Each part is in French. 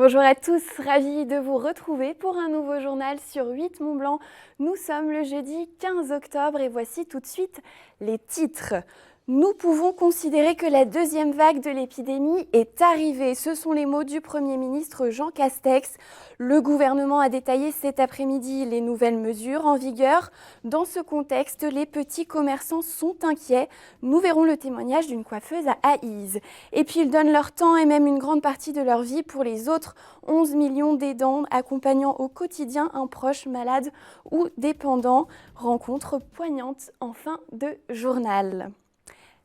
Bonjour à tous, ravie de vous retrouver pour un nouveau journal sur 8 Mont-Blanc. Nous sommes le jeudi 15 octobre et voici tout de suite les titres. Nous pouvons considérer que la deuxième vague de l'épidémie est arrivée. Ce sont les mots du Premier ministre Jean Castex. Le gouvernement a détaillé cet après-midi les nouvelles mesures en vigueur. Dans ce contexte, les petits commerçants sont inquiets. Nous verrons le témoignage d'une coiffeuse à Aïs. Et puis ils donnent leur temps et même une grande partie de leur vie pour les autres. 11 millions d'aidants accompagnant au quotidien un proche malade ou dépendant. Rencontre poignante en fin de journal.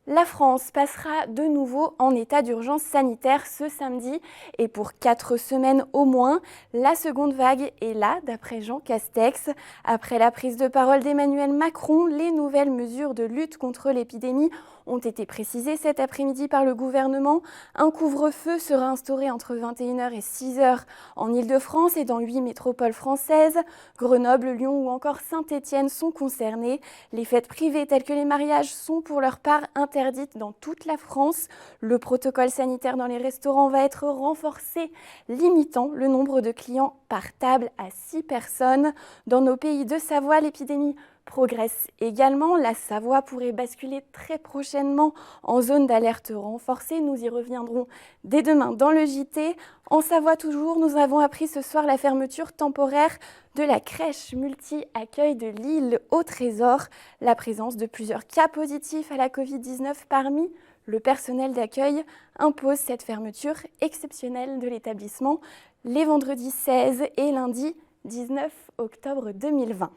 La France passera de nouveau en état d'urgence sanitaire ce samedi et pour 4 semaines au moins. La seconde vague est là, d'après Jean Castex. Après la prise de parole d'Emmanuel Macron, les nouvelles mesures de lutte contre l'épidémie ont été précisées cet après-midi par le gouvernement. Un couvre-feu sera instauré entre 21h et 6h en Île-de-France et dans 8 métropoles françaises. Grenoble, Lyon ou encore Saint-Étienne sont concernés. Les fêtes privées telles que les mariages sont pour leur part interdites dans toute la France. Le protocole sanitaire dans les restaurants va être renforcé, limitant le nombre de clients par table à 6 personnes. Dans nos pays de Savoie, l'épidémie progresse également. La Savoie pourrait basculer très prochainement en zone d'alerte renforcée. Nous y reviendrons dès demain dans le JT. En Savoie toujours, nous avons appris ce soir la fermeture temporaire de la crèche multi-accueil de Lille au Trésor. La présence de plusieurs cas positifs à la Covid-19 parmi le personnel d'accueil impose cette fermeture exceptionnelle de l'établissement les vendredis 16 et lundi 19 octobre 2020.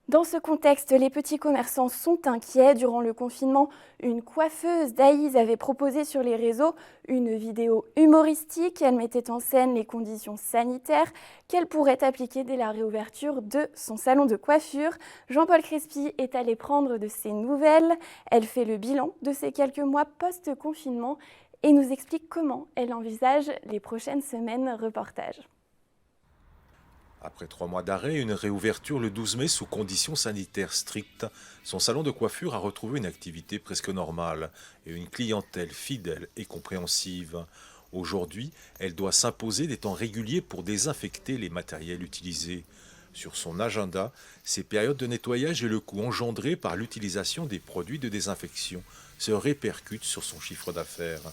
Dans ce contexte, les petits commerçants sont inquiets. Durant le confinement, une coiffeuse d'Aïs avait proposé sur les réseaux une vidéo humoristique. Elle mettait en scène les conditions sanitaires qu'elle pourrait appliquer dès la réouverture de son salon de coiffure. Jean-Paul Crespi est allé prendre de ses nouvelles. Elle fait le bilan de ces quelques mois post-confinement et nous explique comment elle envisage les prochaines semaines. Reportage. Après 3 mois d'arrêt et une réouverture le 12 mai sous conditions sanitaires strictes, son salon de coiffure a retrouvé une activité presque normale et une clientèle fidèle et compréhensive. Aujourd'hui, elle doit s'imposer des temps réguliers pour désinfecter les matériels utilisés. Sur son agenda, ces périodes de nettoyage et le coût engendré par l'utilisation des produits de désinfection se répercutent sur son chiffre d'affaires.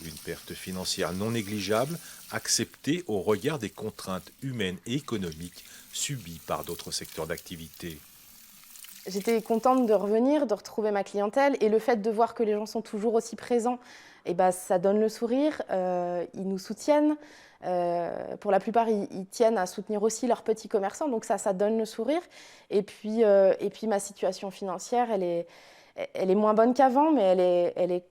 Une perte financière non négligeable, acceptée au regard des contraintes humaines et économiques subies par d'autres secteurs d'activité. J'étais contente de revenir, de retrouver ma clientèle et le fait de voir que les gens sont toujours aussi présents, ça donne le sourire, ils nous soutiennent. Pour la plupart, ils tiennent à soutenir aussi leurs petits commerçants, donc ça donne le sourire. Et puis ma situation financière, elle est moins bonne qu'avant, mais elle est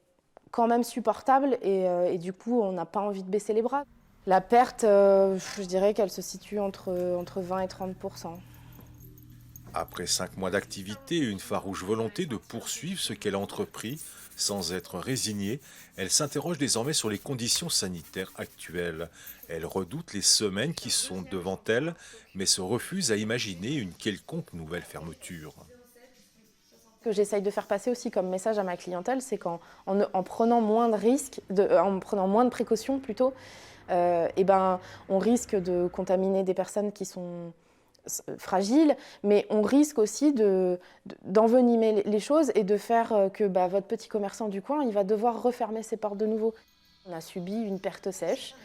quand même supportable et du coup, on n'a pas envie de baisser les bras. La perte, je dirais qu'elle se situe entre 20 et 30%. Après 5 mois d'activité et une farouche volonté de poursuivre ce qu'elle a entrepris, sans être résignée, elle s'interroge désormais sur les conditions sanitaires actuelles. Elle redoute les semaines qui sont devant elle, mais se refuse à imaginer une quelconque nouvelle fermeture. Ce que j'essaye de faire passer aussi comme message à ma clientèle, c'est qu'en prenant moins de risques, en prenant moins de précautions plutôt, on risque de contaminer des personnes qui sont fragiles, mais on risque aussi d'envenimer les choses et de faire que votre petit commerçant du coin, il va devoir refermer ses portes de nouveau. On a subi une perte sèche,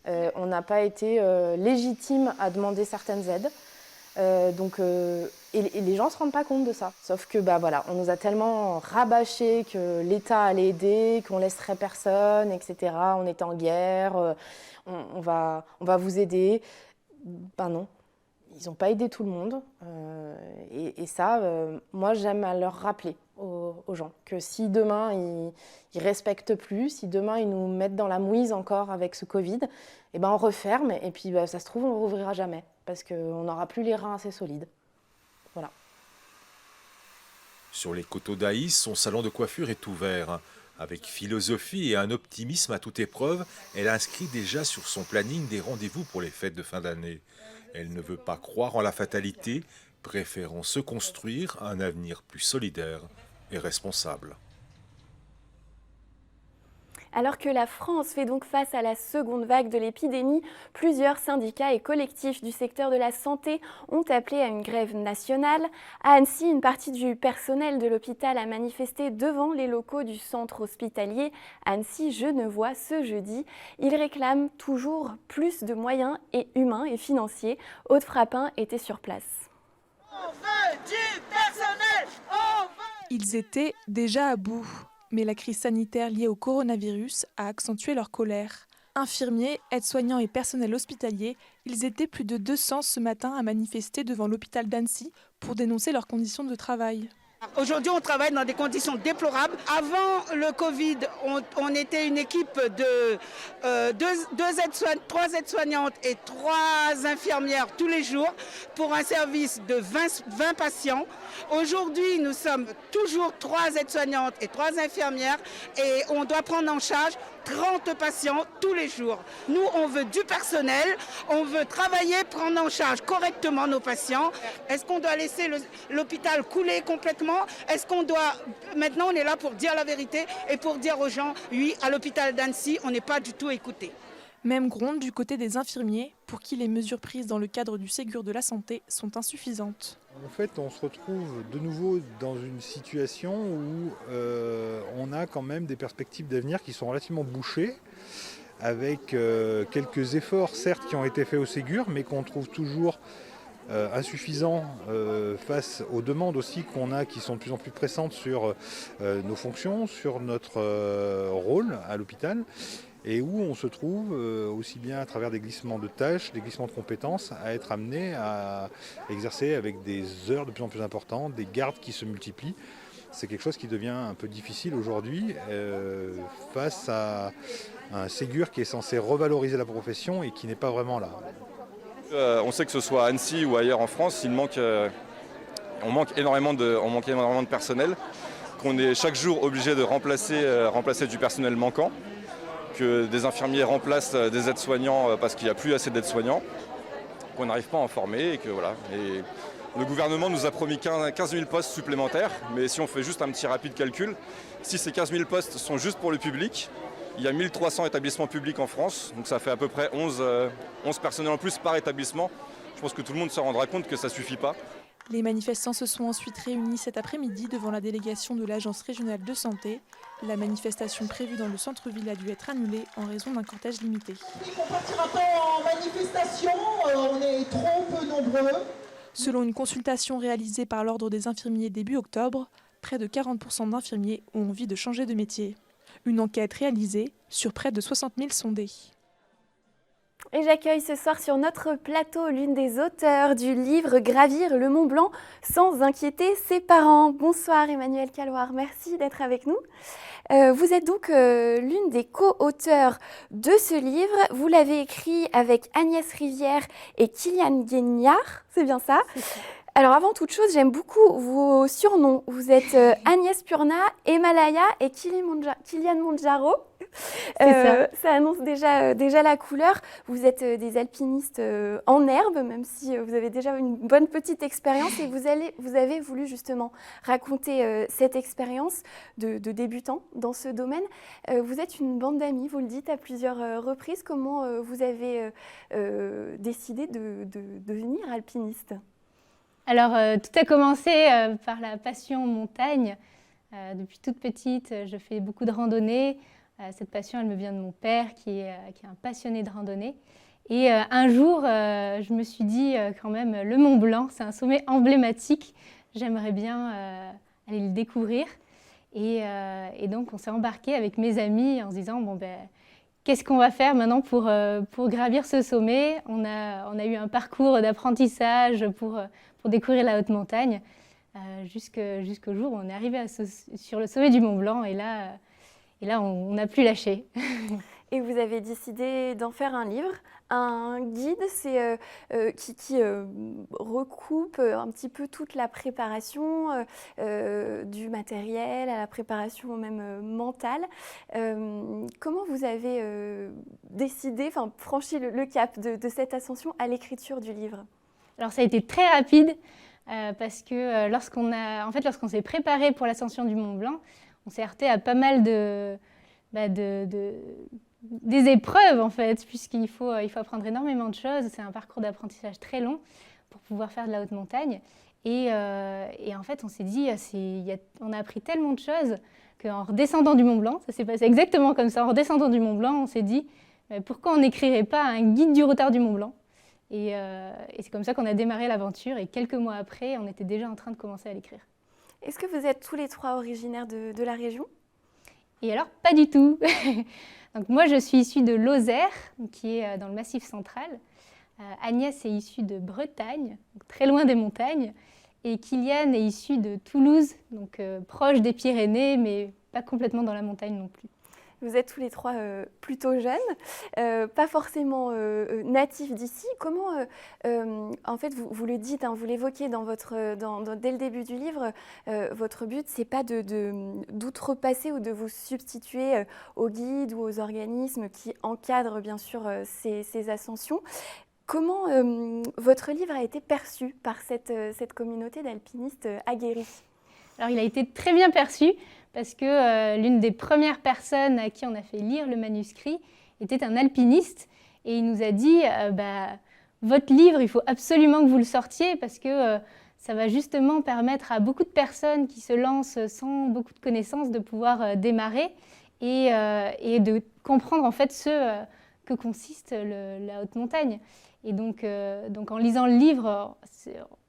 on n'a pas été légitime à demander certaines aides. Et les gens ne se rendent pas compte de ça. Sauf que on nous a tellement rabâché que l'État allait aider, qu'on laisserait personne, etc. On est en guerre, on va vous aider. Non, ils n'ont pas aidé tout le monde. Moi j'aime à leur rappeler aux gens que si demain ils respectent plus, si demain ils nous mettent dans la mouise encore avec ce Covid, on referme et puis ça se trouve on ne rouvrira jamais parce qu'on n'aura plus les reins assez solides. Voilà. Sur les coteaux d'Aïs, son salon de coiffure est ouvert. Avec philosophie et un optimisme à toute épreuve, elle inscrit déjà sur son planning des rendez-vous pour les fêtes de fin d'année. Elle ne veut pas croire en la fatalité, préférant se construire un avenir plus solidaire et responsable. Alors que la France fait donc face à la seconde vague de l'épidémie, plusieurs syndicats et collectifs du secteur de la santé ont appelé à une grève nationale. À Annecy, une partie du personnel de l'hôpital a manifesté devant les locaux du centre hospitalier Annecy-Genevois ce jeudi. Ils réclament toujours plus de moyens humains et financiers. Aude Frappin était sur place. On veut du personnel, on veut... Ils étaient déjà à bout. Mais la crise sanitaire liée au coronavirus a accentué leur colère. Infirmiers, aides-soignants et personnel hospitalier, ils étaient plus de 200 ce matin à manifester devant l'hôpital d'Annecy pour dénoncer leurs conditions de travail. Aujourd'hui, on travaille dans des conditions déplorables. Avant le Covid, on était une équipe de 3 aides-soignantes et 3 infirmières tous les jours pour un service de 20 patients. Aujourd'hui, nous sommes toujours 3 aides-soignantes et 3 infirmières et on doit prendre en charge 30 patients tous les jours. Nous, on veut du personnel, on veut travailler, prendre en charge correctement nos patients. Est-ce qu'on doit laisser l'hôpital couler complètement ? Est-ce qu'on doit... Maintenant, on est là pour dire la vérité et pour dire aux gens, oui, à l'hôpital d'Annecy, on n'est pas du tout écoutés. Même gronde du côté des infirmiers, pour qui les mesures prises dans le cadre du Ségur de la santé sont insuffisantes. En fait, on se retrouve de nouveau dans une situation où on a quand même des perspectives d'avenir qui sont relativement bouchées, avec quelques efforts, certes, qui ont été faits au Ségur, mais qu'on trouve toujours insuffisants face aux demandes aussi qu'on a, qui sont de plus en plus pressantes sur nos fonctions, sur notre rôle à l'hôpital. Et où on se trouve, aussi bien à travers des glissements de tâches, des glissements de compétences, à être amené à exercer avec des heures de plus en plus importantes, des gardes qui se multiplient. C'est quelque chose qui devient un peu difficile aujourd'hui face à un Ségur qui est censé revaloriser la profession et qui n'est pas vraiment là. On sait que ce soit à Annecy ou ailleurs en France, on manque énormément de personnel, qu'on est chaque jour obligé de remplacer du personnel manquant, que des infirmiers remplacent des aides-soignants parce qu'il n'y a plus assez d'aides-soignants, qu'on n'arrive pas à en former et que voilà. Et le gouvernement nous a promis 15 000 postes supplémentaires, mais si on fait juste un petit rapide calcul, si ces 15 000 postes sont juste pour le public, il y a 1300 établissements publics en France, donc ça fait à peu près 11 personnels en plus par établissement. Je pense que tout le monde se rendra compte que ça ne suffit pas. Les manifestants se sont ensuite réunis cet après-midi devant la délégation de l'Agence régionale de santé. La manifestation prévue dans le centre-ville a dû être annulée en raison d'un cortège limité. On partira pas en manifestation, on est trop peu nombreux. Selon une consultation réalisée par l'Ordre des infirmiers début octobre, près de 40% d'infirmiers ont envie de changer de métier. Une enquête réalisée sur près de 60 000 sondés. Et j'accueille ce soir sur notre plateau l'une des auteurs du livre « Gravir le Mont Blanc sans inquiéter ses parents ». Bonsoir Emmanuelle Caloire, merci d'être avec nous. Vous êtes donc l'une des co-auteurs de ce livre. Vous l'avez écrit avec Agnès Rivière et Kylian Guignard, c'est bien ça ? Alors avant toute chose, j'aime beaucoup vos surnoms. Vous êtes Agnès Purna, Emalaya et Kylian Mondjaro. Ça annonce déjà la couleur. Vous êtes des alpinistes en herbe, même si vous avez déjà une bonne petite expérience. Et vous avez voulu justement raconter cette expérience de débutant dans ce domaine. Vous êtes une bande d'amis, vous le dites à plusieurs reprises. Comment vous avez décidé de devenir alpiniste ? Alors, tout a commencé par la passion montagne. Depuis toute petite, je fais beaucoup de randonnées. Cette passion, elle me vient de mon père, qui est un passionné de randonnée. Et un jour, je me suis dit quand même, le Mont Blanc, c'est un sommet emblématique. J'aimerais bien aller le découvrir. Et donc, on s'est embarqué avec mes amis en se disant, bon ben, qu'est-ce qu'on va faire maintenant pour gravir ce sommet ? On a eu un parcours d'apprentissage pour découvrir la haute montagne jusqu'au jour où on est arrivé sur le sommet du Mont Blanc. Et là on n'a plus lâché. Et vous avez décidé d'en faire un livre, un guide qui recoupe un petit peu toute la préparation du matériel, à la préparation même mentale. Comment vous avez décidé, franchi le cap de cette ascension à l'écriture du livre ? Alors ça a été très rapide parce que lorsqu'on s'est préparé pour l'ascension du Mont Blanc, on s'est heurté à pas mal des épreuves en fait, puisqu'il faut apprendre énormément de choses. C'est un parcours d'apprentissage très long pour pouvoir faire de la haute montagne. Et en fait, on s'est dit, on a appris tellement de choses qu'en redescendant du Mont Blanc, ça s'est passé exactement comme ça, en redescendant du Mont Blanc, on s'est dit, pourquoi on n'écrirait pas un guide du retard du Mont Blanc ? Et c'est comme ça qu'on a démarré l'aventure, et quelques mois après, on était déjà en train de commencer à l'écrire. Est-ce que vous êtes tous les trois originaires de la région ? Et alors, pas du tout. Donc, moi, je suis issue de Lozère, qui est dans le Massif central. Agnès est issue de Bretagne, donc très loin des montagnes. Et Kylian est issu de Toulouse, donc proche des Pyrénées, mais pas complètement dans la montagne non plus. Vous êtes tous les trois plutôt jeunes, pas forcément natifs d'ici. Comment, en fait, vous le dites, hein, vous l'évoquez dès le début du livre, votre but, c'est pas d'outrepasser ou de vous substituer aux guides ou aux organismes qui encadrent bien sûr ces ascensions. Comment votre livre a été perçu par cette communauté d'alpinistes aguerris ? Alors, il a été très bien perçu parce que l'une des premières personnes à qui on a fait lire le manuscrit était un alpiniste et il nous a dit votre livre, il faut absolument que vous le sortiez parce que ça va justement permettre à beaucoup de personnes qui se lancent sans beaucoup de connaissances de pouvoir démarrer et de comprendre en fait que consiste la haute montagne. Et donc en lisant le livre,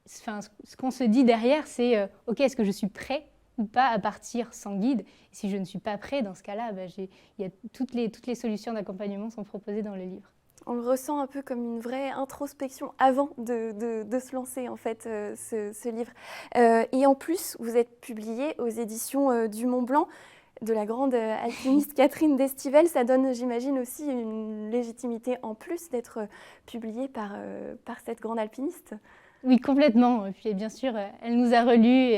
ce qu'on se dit derrière, c'est ok, est-ce que je suis prêt ou pas à partir sans guide ? Et si je ne suis pas prêt, dans ce cas-là, toutes les solutions d'accompagnement sont proposées dans le livre. On le ressent un peu comme une vraie introspection avant de se lancer, en fait, ce livre. Et en plus, vous êtes publié aux éditions du Mont Blanc, de la grande alpiniste Catherine Destivelle. Ça donne, j'imagine, aussi une légitimité en plus d'être publié par cette grande alpiniste. Oui, complètement. Et puis, bien sûr, elle nous a relus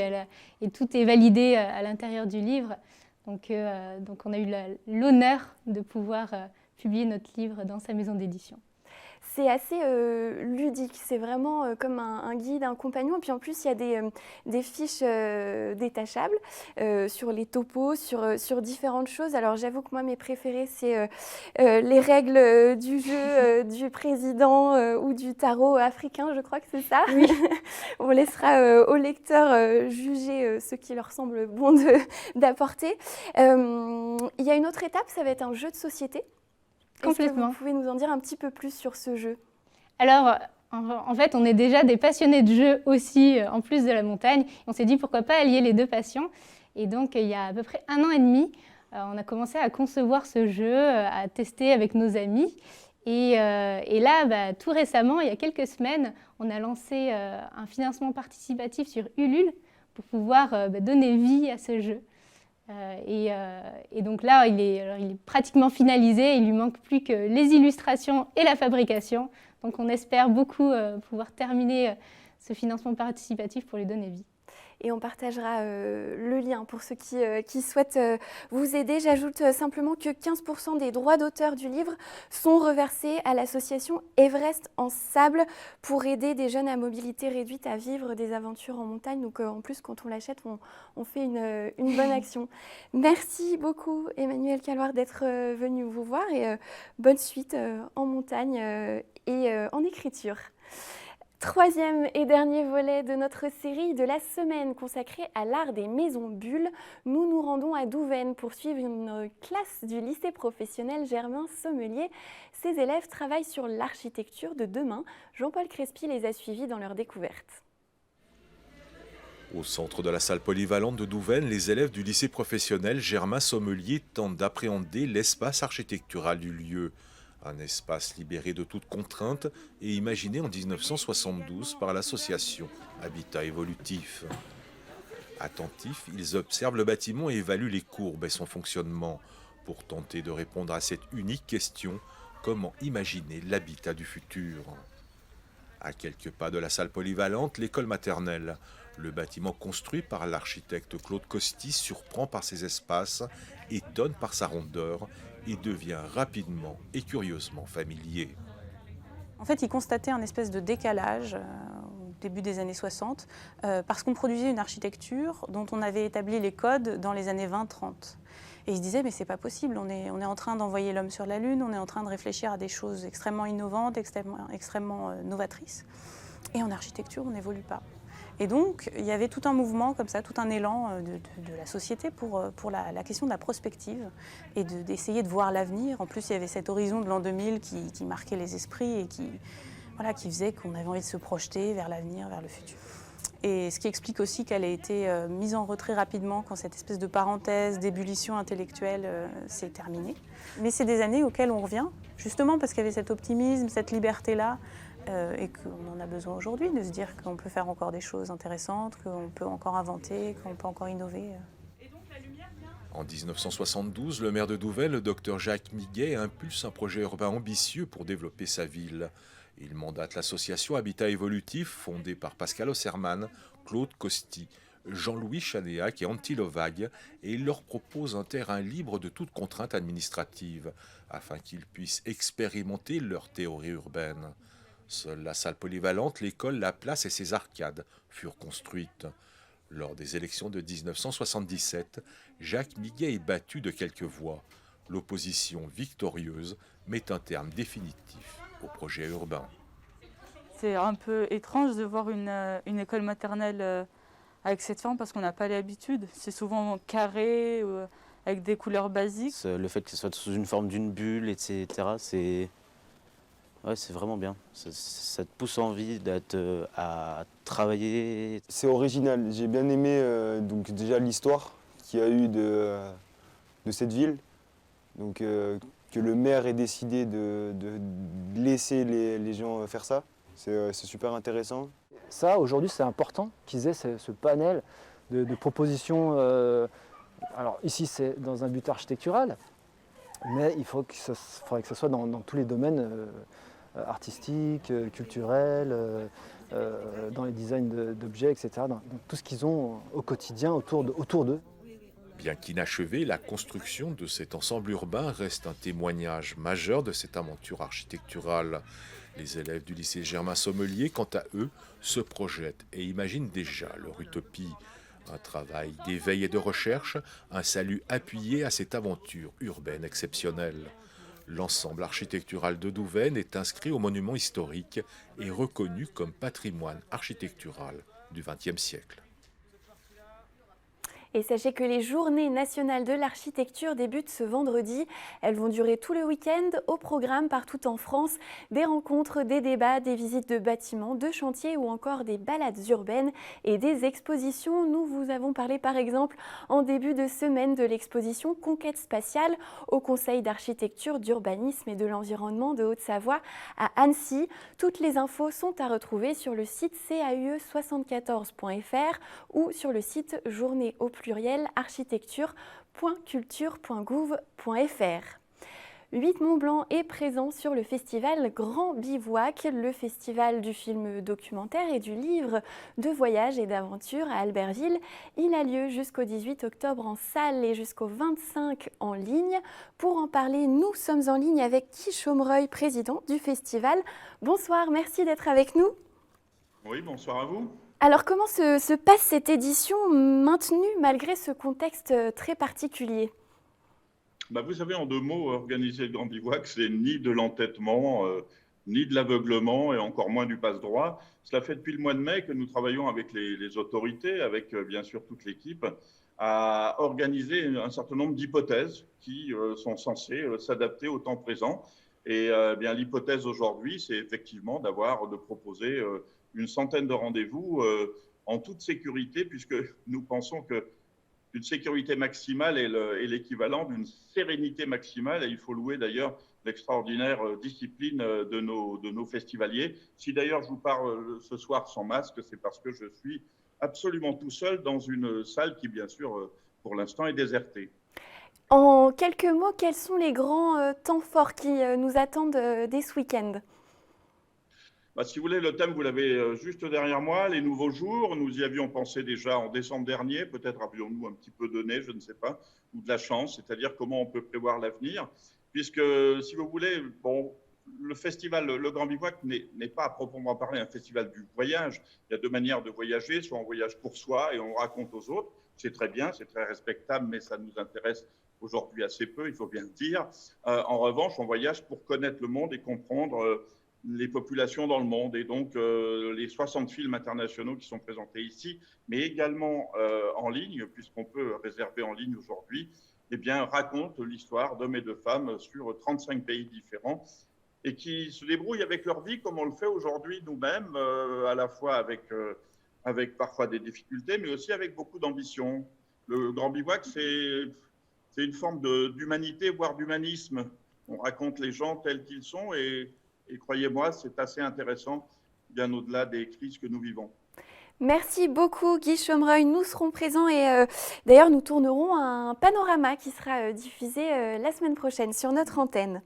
et tout est validé à l'intérieur du livre. Donc on a eu l'honneur de pouvoir publier notre livre dans sa maison d'édition. C'est assez ludique, c'est vraiment comme un guide, un compagnon. Et puis en plus, il y a des fiches détachables sur les topos, sur différentes choses. Alors j'avoue que moi, mes préférés, c'est les règles du jeu du président ou du tarot africain, je crois que c'est ça. Oui. On laissera aux lecteurs juger ce qui leur semble bon d'apporter. Il y a une autre étape, ça va être un jeu de société. Est-ce que vous pouvez nous en dire un petit peu plus sur ce jeu ? Alors, en fait, on est déjà des passionnés de jeu aussi, en plus de la montagne. On s'est dit pourquoi pas allier les deux passions. Et donc, il y a à peu près 1 an et demi, on a commencé à concevoir ce jeu, à tester avec nos amis. Et là, tout récemment, il y a quelques semaines, on a lancé un financement participatif sur Ulule pour pouvoir donner vie à ce jeu. Et donc là, il est pratiquement finalisé. Il lui manque plus que les illustrations et la fabrication. Donc on espère beaucoup pouvoir terminer ce financement participatif pour lui donner vie. Et on partagera le lien pour ceux qui souhaitent vous aider. J'ajoute simplement que 15% des droits d'auteur du livre sont reversés à l'association Everest en Sable pour aider des jeunes à mobilité réduite à vivre des aventures en montagne. Donc en plus, quand on l'achète, on fait une bonne action. Merci beaucoup Emmanuelle Calloire d'être venue vous voir et bonne suite en montagne et en écriture. Troisième et dernier volet de notre série de la semaine consacrée à l'art des maisons bulles. Nous nous rendons à Douvaine pour suivre une classe du lycée professionnel Germain Sommelier. Ces élèves travaillent sur l'architecture de demain. Jean-Paul Crespi les a suivis dans leur découverte. Au centre de la salle polyvalente de Douvaine, les élèves du lycée professionnel Germain Sommelier tentent d'appréhender l'espace architectural du lieu. Un espace libéré de toute contrainte et imaginé en 1972 par l'association Habitat Évolutif. Attentifs, ils observent le bâtiment et évaluent les courbes et son fonctionnement pour tenter de répondre à cette unique question, comment imaginer l'habitat du futur ? À quelques pas de la salle polyvalente, l'école maternelle. Le bâtiment construit par l'architecte Claude Costis surprend par ses espaces, étonne par sa rondeur et devient rapidement et curieusement familier. En fait, il constatait un espèce de décalage au début des années 60 parce qu'on produisait une architecture dont on avait établi les codes dans les années 20-30. Et ils se disaient, mais c'est pas possible, on est en train d'envoyer l'homme sur la Lune, on est en train de réfléchir à des choses extrêmement innovantes, extrêmement novatrices. Et en architecture, on n'évolue pas. Et donc, il y avait tout un mouvement comme ça, tout un élan de la société pour la question de la prospective et d'essayer de voir l'avenir. En plus, il y avait cet horizon de l'an 2000 qui marquait les esprits et qui faisait qu'on avait envie de se projeter vers l'avenir, vers le futur. Et ce qui explique aussi qu'elle a été mise en retrait rapidement quand cette espèce de parenthèse, d'ébullition intellectuelle s'est terminée. Mais c'est des années auxquelles on revient, justement parce qu'il y avait cet optimisme, cette liberté-là, et qu'on en a besoin aujourd'hui, de se dire qu'on peut faire encore des choses intéressantes, qu'on peut encore inventer, qu'on peut encore innover. En 1972, le maire de Douvel, le docteur Jacques Miguet, impulse un projet urbain ambitieux pour développer sa ville. Il mandate l'association Habitat Évolutif, fondée par Pascal Osserman, Claude Costi, Jean-Louis Chanéac et Antti Lovag, et il leur propose un terrain libre de toute contrainte administrative, afin qu'ils puissent expérimenter leur théorie urbaine. Seule la salle polyvalente, l'école, la place et ses arcades furent construites. Lors des élections de 1977, Jacques Miguet est battu de quelques voix. L'opposition victorieuse met un terme définitif au projet urbain. C'est un peu étrange de voir une école maternelle avec cette forme parce qu'on n'a pas l'habitude. C'est souvent carré, avec des couleurs basiques. Le fait que ce soit sous une forme d'une bulle, etc., c'est vraiment bien. Ça te pousse envie à travailler. C'est original. J'ai bien aimé donc déjà l'histoire qu'il y a eu de cette ville. Donc que le maire ait décidé de laisser les gens faire ça, c'est super intéressant. Ça, aujourd'hui, c'est important qu'ils aient ce panel de propositions. Alors ici, c'est dans un but architectural, mais il faudrait que ça soit dans tous les domaines artistiques, culturels, dans les designs d'objets, etc., dans tout ce qu'ils ont au quotidien autour d'eux. Bien qu'inachevée, la construction de cet ensemble urbain reste un témoignage majeur de cette aventure architecturale. Les élèves du lycée Germain Sommelier, quant à eux, se projettent et imaginent déjà leur utopie. Un travail d'éveil et de recherche, un salut appuyé à cette aventure urbaine exceptionnelle. L'ensemble architectural de Douvaine est inscrit au monument historique et reconnu comme patrimoine architectural du XXe siècle. Et sachez que les Journées nationales de l'architecture débutent ce vendredi. Elles vont durer tout le week-end. Au programme partout en France, des rencontres, des débats, des visites de bâtiments, de chantiers ou encore des balades urbaines et des expositions. Nous vous avons parlé par exemple en début de semaine de l'exposition Conquête spatiale au Conseil d'architecture, d'urbanisme et de l'environnement de Haute-Savoie à Annecy. Toutes les infos sont à retrouver sur le site caue74.fr ou sur le site journée au pluriel architecture.culture.gouv.fr. 8 Mont-Blanc est présent sur le festival Grand Bivouac, le festival du film documentaire et du livre de voyage et d'aventure à Albertville. Il a lieu jusqu'au 18 octobre en salle et jusqu'au 25 en ligne. Pour en parler, nous sommes en ligne avec Guy Chaumereuil, président du festival. Bonsoir, merci d'être avec nous. Oui, bonsoir à vous. Alors comment se passe cette édition maintenue malgré ce contexte très particulier ? Vous savez, en 2 mots, organiser le Grand Bivouac, c'est ni de l'entêtement, ni de l'aveuglement et encore moins du passe-droit. Cela fait depuis le mois de mai que nous travaillons avec les autorités, avec bien sûr toute l'équipe, à organiser un certain nombre d'hypothèses qui sont censées s'adapter au temps présent. Et bien l'hypothèse aujourd'hui, c'est effectivement de proposer une centaine de rendez-vous en toute sécurité, puisque nous pensons qu'une sécurité maximale est l'équivalent d'une sérénité maximale, et il faut louer d'ailleurs l'extraordinaire discipline de nos festivaliers. Si d'ailleurs je vous parle ce soir sans masque, c'est parce que je suis absolument tout seul dans une salle qui, bien sûr, pour l'instant est désertée. En quelques mots, quels sont les grands temps forts qui nous attendent dès ce week-end ? Si vous voulez, le thème, vous l'avez juste derrière moi, les nouveaux jours. Nous y avions pensé déjà en décembre dernier. Peut-être avions-nous un petit peu donné, je ne sais pas, ou de la chance, c'est-à-dire comment on peut prévoir l'avenir. Puisque, si vous voulez, le festival, le Grand Bivouac n'est pas à proprement parler un festival du voyage. Il y a 2 manières de voyager, soit on voyage pour soi et on raconte aux autres. C'est très bien, c'est très respectable, mais ça nous intéresse aujourd'hui assez peu, il faut bien le dire. En revanche, on voyage pour connaître le monde et comprendre les populations dans le monde. Et donc, les 60 films internationaux qui sont présentés ici, mais également en ligne, puisqu'on peut réserver en ligne aujourd'hui, eh bien, racontent l'histoire d'hommes et de femmes sur 35 pays différents et qui se débrouillent avec leur vie comme on le fait aujourd'hui nous-mêmes, à la fois avec parfois des difficultés, mais aussi avec beaucoup d'ambition. Le Grand Bivouac, c'est une forme d'humanité, voire d'humanisme. On raconte les gens tels qu'ils sont et croyez-moi, c'est assez intéressant, bien au-delà des crises que nous vivons. Merci beaucoup Guy Chomereuil, nous serons présents et d'ailleurs nous tournerons un panorama qui sera diffusé la semaine prochaine sur notre antenne.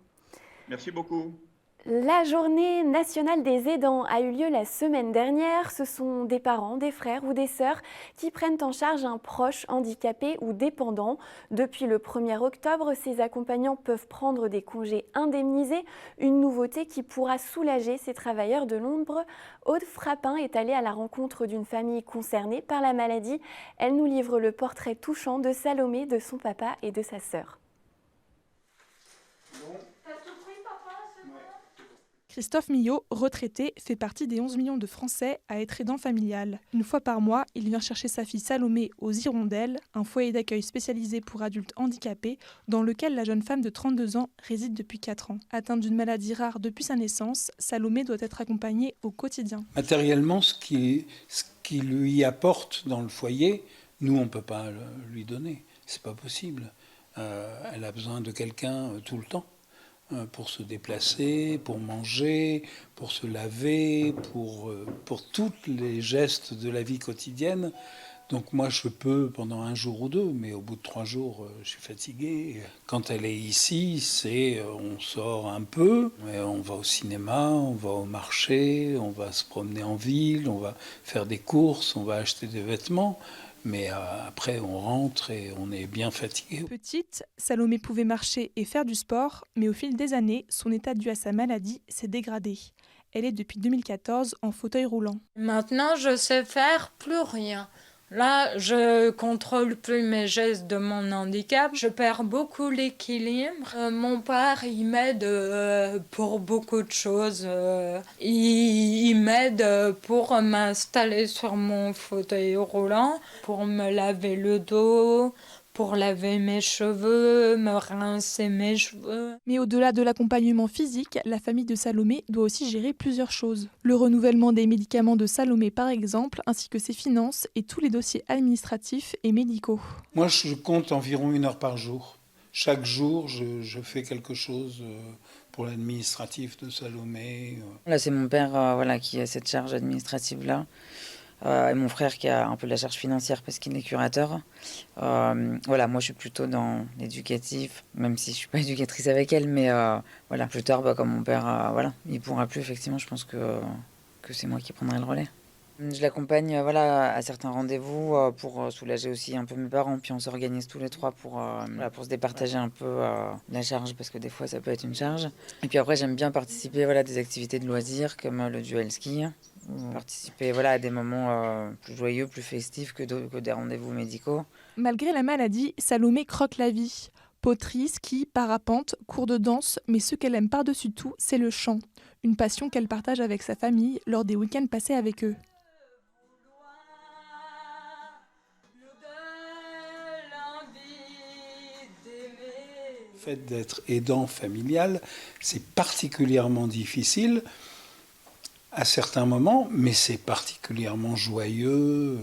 Merci beaucoup. La journée nationale des aidants a eu lieu la semaine dernière. Ce sont des parents, des frères ou des sœurs qui prennent en charge un proche handicapé ou dépendant. Depuis le 1er octobre, ces accompagnants peuvent prendre des congés indemnisés, une nouveauté qui pourra soulager ces travailleurs de l'ombre. Aude Frappin est allée à la rencontre d'une famille concernée par la maladie. Elle nous livre le portrait touchant de Salomé, de son papa et de sa sœur. Christophe Millot, retraité, fait partie des 11 millions de Français à être aidant familial. Une fois par mois, il vient chercher sa fille Salomé aux Hirondelles, un foyer d'accueil spécialisé pour adultes handicapés, dans lequel la jeune femme de 32 ans réside depuis 4 ans. Atteinte d'une maladie rare depuis sa naissance, Salomé doit être accompagnée au quotidien. Matériellement, ce qui lui apporte dans le foyer, nous, on ne peut pas lui donner. C'est pas possible. Elle a besoin de quelqu'un tout le temps. Pour se déplacer, pour manger, pour se laver, pour tous les gestes de la vie quotidienne. Donc moi, je peux pendant 1 jour ou 2, mais au bout de 3 jours, je suis fatigué. Quand elle est ici, on sort un peu, mais on va au cinéma, on va au marché, on va se promener en ville, on va faire des courses, on va acheter des vêtements. Mais après, on rentre et on est bien fatigué. Petite, Salomé pouvait marcher et faire du sport, mais au fil des années, son état dû à sa maladie s'est dégradé. Elle est depuis 2014 en fauteuil roulant. Maintenant, je sais faire plus rien. Là, je contrôle plus mes gestes de mon handicap. Je perds beaucoup l'équilibre. Mon père, il m'aide pour beaucoup de choses. Il m'aide pour m'installer sur mon fauteuil roulant, pour me laver le dos, pour laver mes cheveux, me rincer mes cheveux. Mais au-delà de l'accompagnement physique, la famille de Salomé doit aussi gérer plusieurs choses. Le renouvellement des médicaments de Salomé par exemple, ainsi que ses finances et tous les dossiers administratifs et médicaux. Moi, je compte environ 1 heure par jour. Chaque jour, je fais quelque chose pour l'administratif de Salomé. Là, c'est mon père qui a cette charge administrative-là. Et mon frère qui a un peu la charge financière parce qu'il est curateur. Moi je suis plutôt dans l'éducatif, même si je suis pas éducatrice avec elle, mais plus tard, comme mon père, il pourra plus, effectivement, je pense que c'est moi qui prendrai le relais. Je l'accompagne à certains rendez-vous pour soulager aussi un peu mes parents, puis on s'organise tous les 3 pour se départager un peu la charge, parce que des fois ça peut être une charge. Et puis après j'aime bien participer à des activités de loisirs comme le dual ski, participer à des moments plus joyeux, plus festifs que des rendez-vous médicaux. Malgré la maladie, Salomé croque la vie. Poterie, ski, parapente, cours de danse, mais ce qu'elle aime par-dessus tout, c'est le chant. Une passion qu'elle partage avec sa famille lors des week-ends passés avec eux. Le fait d'être aidant familial, c'est particulièrement difficile à certains moments, mais c'est particulièrement joyeux,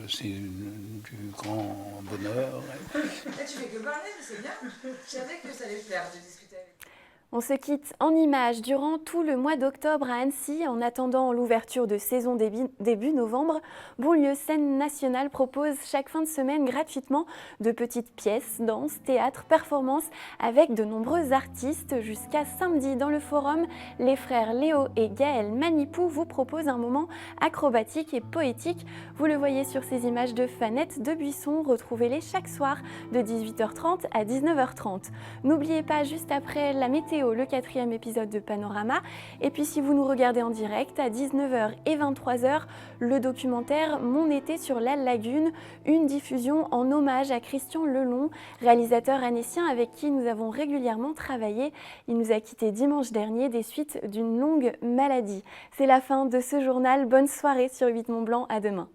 c'est du grand bonheur. Là, tu fais que parler, mais c'est bien. Je savais que ça allait plaire de discuter avec toi. On se quitte en images durant tout le mois d'octobre à Annecy. En attendant l'ouverture de saison début novembre, Bonlieu Scène Nationale propose chaque fin de semaine gratuitement de petites pièces, danse, théâtre, performances avec de nombreux artistes. Jusqu'à samedi dans le forum, les frères Léo et Gaël Manipou vous proposent un moment acrobatique et poétique. Vous le voyez sur ces images de Fanette de Buisson. Retrouvez-les chaque soir de 18h30 à 19h30. N'oubliez pas, juste après la météo, Météo, le 4e épisode de Panorama. Et puis si vous nous regardez en direct, à 19h et 23h, le documentaire Mon été sur la lagune, une diffusion en hommage à Christian Lelong, réalisateur annécien avec qui nous avons régulièrement travaillé. Il nous a quittés dimanche dernier des suites d'une longue maladie. C'est la fin de ce journal. Bonne soirée sur 8 Mont Blanc. À demain.